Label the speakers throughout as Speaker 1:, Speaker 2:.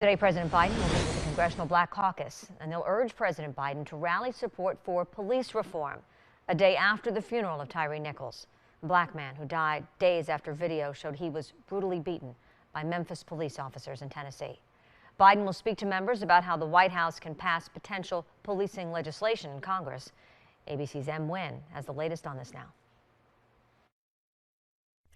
Speaker 1: Today, President Biden will meet with the Congressional Black Caucus, and they'll urge President Biden to rally support for police reform a day after the funeral of Tyre Nichols, a black man who died days after video showed he was brutally beaten by Memphis police officers in Tennessee. Biden will speak to members about how the White House can pass potential policing legislation in Congress. ABC's Em Nguyen has the latest on this now.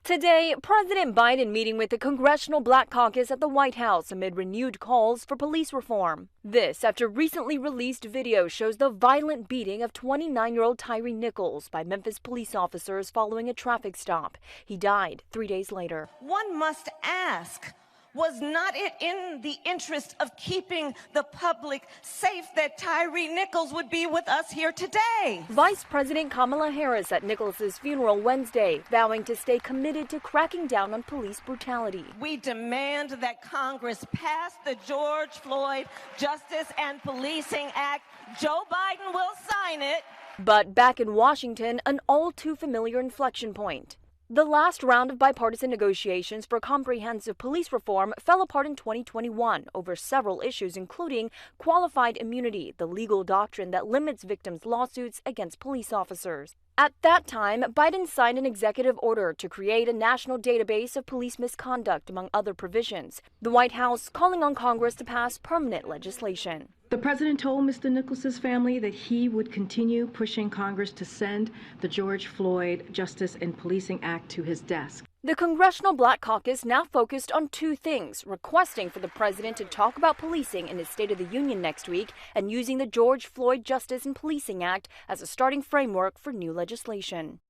Speaker 2: Today, President Biden meeting with the Congressional Black Caucus at the White House amid renewed calls for police reform. This after recently released video shows the violent beating of 29-year-old Tyre Nichols by Memphis police officers following a traffic stop. He died 3 days later.
Speaker 3: One must ask, was not it in the interest of keeping the public safe that Tyre Nichols would be with us here today?
Speaker 2: Vice President Kamala Harris at Nichols' funeral Wednesday, vowing to stay committed to cracking down on police brutality.
Speaker 3: We demand that Congress pass the George Floyd Justice and Policing Act. Joe Biden will sign it.
Speaker 2: But back in Washington, an all-too-familiar inflection point. The last round of bipartisan negotiations for comprehensive police reform fell apart in 2021 over several issues, including qualified immunity, the legal doctrine that limits victims' lawsuits against police officers. At that time, Biden signed an executive order to create a national database of police misconduct, among other provisions. The White House calling on Congress to pass permanent legislation.
Speaker 4: The president told Mr. Nichols' family that he would continue pushing Congress to send the George Floyd Justice and Policing Act to his desk.
Speaker 2: The Congressional Black Caucus now focused on two things: requesting for the president to talk about policing in his State of the Union next week and using the George Floyd Justice and Policing Act as a starting framework for new legislation.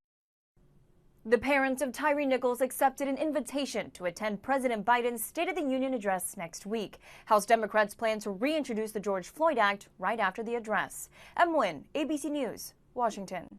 Speaker 2: The parents of Tyre Nichols accepted an invitation to attend President Biden's State of the Union address next week. House Democrats plan to reintroduce the George Floyd Act right after the address. Em Nguyen, ABC News, Washington.